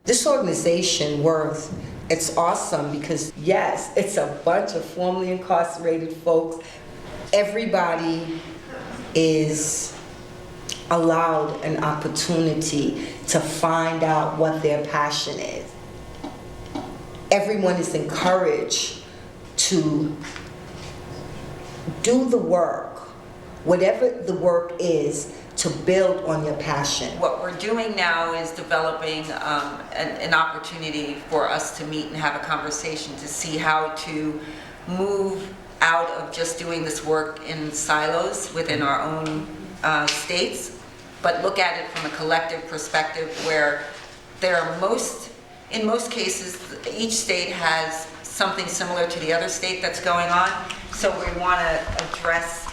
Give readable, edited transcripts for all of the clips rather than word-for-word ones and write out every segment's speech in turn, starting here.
This organization, Worth, it's awesome because, yes, it's a bunch of formerly incarcerated folks. Everybody is allowed an opportunity to find out what their passion is. Everyone is encouraged to do the work, whatever the work is, to build on your passion. What we're doing now is developing an opportunity for us to meet and have a conversation to see how to move out of just doing this work in silos within our own states, but look at it from a collective perspective where there are in most cases, each state has something similar to the other state that's going on. So we want to address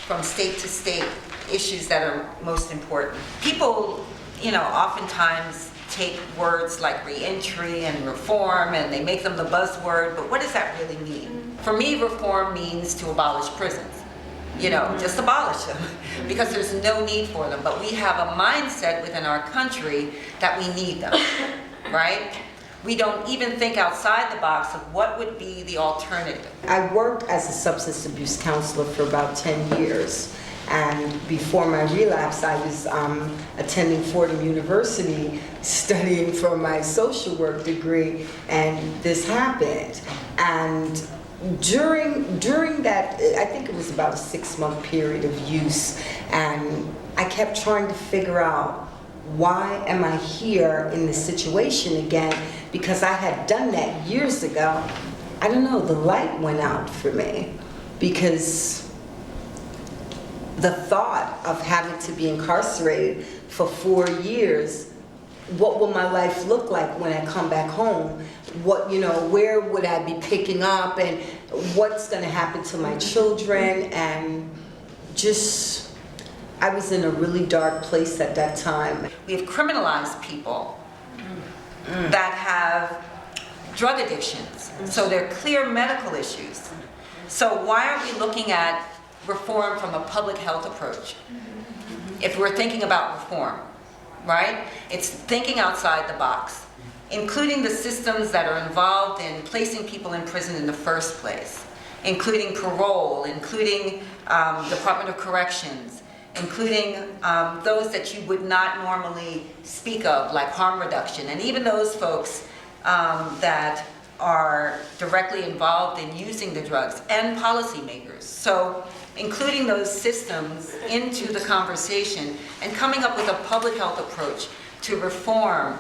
from state to state issues that are most important. People, oftentimes take words like reentry and reform and they make them the buzzword, but what does that really mean? For me, reform means to abolish prisons. Just abolish them because there's no need for them. But we have a mindset within our country that we need them, right? We don't even think outside the box of what would be the alternative. I worked as a substance abuse counselor for about 10 years. And before my relapse, I was attending Fordham University studying for my social work degree, and this happened. And during that, I think it was about a 6-month period of use, and I kept trying to figure out, why am I here in this situation again? Because I had done that years ago. I don't know, the light went out for me because the thought of having to be incarcerated for 4 years, what will my life look like when I come back home? Where would I be picking up, and what's gonna happen to my children? And I was in a really dark place at that time. We have criminalized people that have drug addictions, so they're clear medical issues. So why aren't we looking at reform from a public health approach? If we're thinking about reform, right? It's thinking outside the box, including the systems that are involved in placing people in prison in the first place, including parole, including Department of Corrections, including those that you would not normally speak of, like harm reduction, and even those folks that are directly involved in using the drugs, and policymakers. So including those systems into the conversation and coming up with a public health approach to reform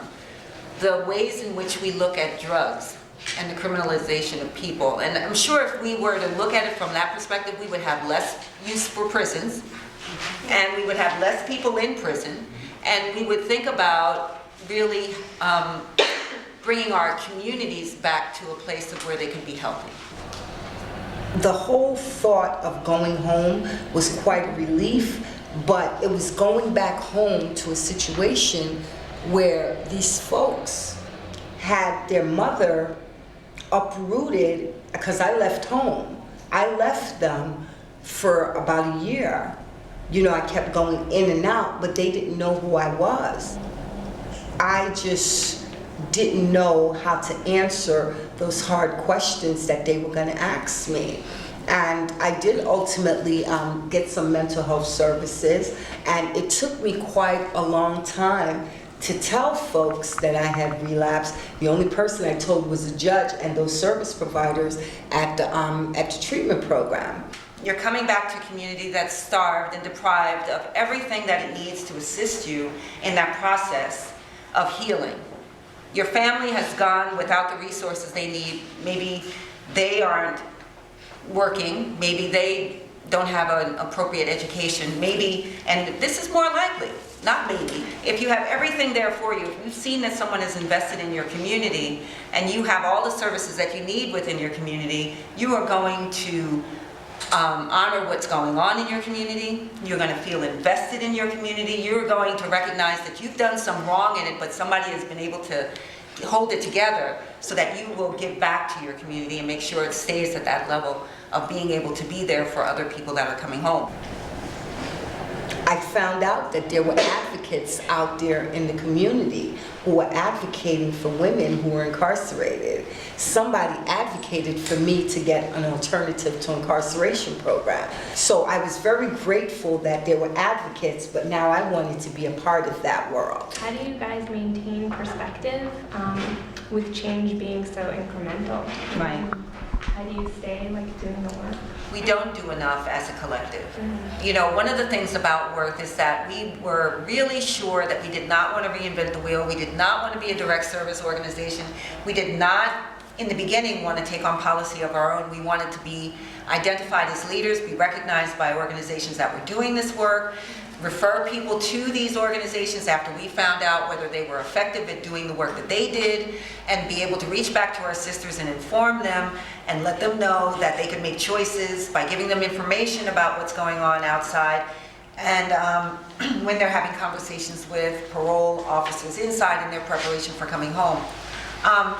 the ways in which we look at drugs and the criminalization of people. And I'm sure if we were to look at it from that perspective, we would have less use for prisons, and we would have less people in prison, and we would think about really bringing our communities back to a place of where they can be healthy. The whole thought of going home was quite a relief, but it was going back home to a situation where these folks had their mother uprooted, because I left home. I left them for about a year. I kept going in and out, but they didn't know who I was. I just didn't know how to answer those hard questions that they were going to ask me. And I did ultimately get some mental health services, and it took me quite a long time to tell folks that I had relapsed. The only person I told was a judge and those service providers at the treatment program. You're coming back to a community that's starved and deprived of everything that it needs to assist you in that process of healing. Your family has gone without the resources they need. Maybe they aren't working, maybe they don't have an appropriate education, maybe, and this is more likely, not maybe, if you have everything there for you, if you've seen that someone is invested in your community and you have all the services that you need within your community, you are going to honor what's going on in your community. You're going to feel invested in your community. You're going to recognize that you've done some wrong in it, but somebody has been able to hold it together so that you will give back to your community and make sure it stays at that level of being able to be there for other people that are coming home. I found out that there were advocates out there in the community who were advocating for women who were incarcerated. Somebody advocated for me to get an alternative to incarceration program. So I was very grateful that there were advocates, but now I wanted to be a part of that world. How do you guys maintain perspective with change being so incremental? Right. How do you stay doing the work? We don't do enough as a collective. You know, one of the things about Worth is that we were really sure that we did not want to reinvent the wheel. We did not want to be a direct service organization. We did not, in the beginning, want to take on policy of our own. We wanted to be identified as leaders, be recognized by organizations that were doing this work, refer people to these organizations after we found out whether they were effective at doing the work that they did, and be able to reach back to our sisters and inform them and let them know that they could make choices by giving them information about what's going on outside. And when they're having conversations with parole officers inside in their preparation for coming home.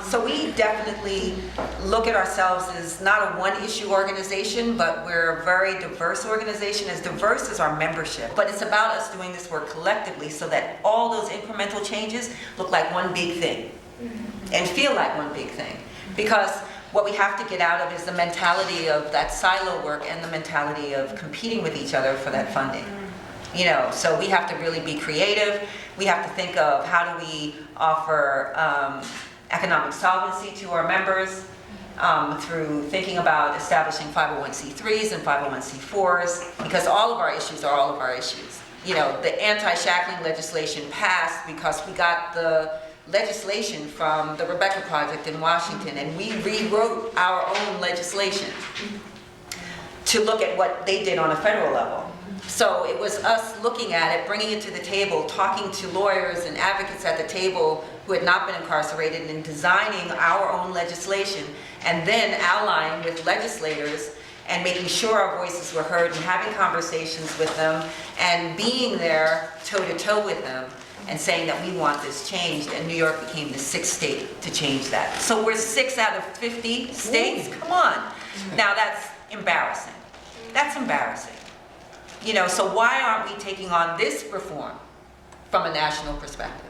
So we definitely look at ourselves as not a one-issue organization, but we're a very diverse organization, as diverse as our membership. But it's about us doing this work collectively so that all those incremental changes look like one big thing and feel like one big thing. Because what we have to get out of is the mentality of that silo work and the mentality of competing with each other for that funding. You know, so we have to really be creative. We have to think of how do we offer economic solvency to our members through thinking about establishing 501c3s and 501c4s, because all of our issues are all of our issues. You know, the anti-shackling legislation passed because we got the legislation from the Rebecca Project in Washington, and we rewrote our own legislation to look at what they did on a federal level. So it was us looking at it, bringing it to the table, talking to lawyers and advocates at the table who had not been incarcerated, and designing our own legislation, and then allying with legislators and making sure our voices were heard and having conversations with them and being there toe-to-toe with them and saying that we want this changed. And New York became the 6th state to change that. So we're 6 out of 50 states? Come on. Now that's embarrassing. That's embarrassing. You know, so why aren't we taking on this reform from a national perspective?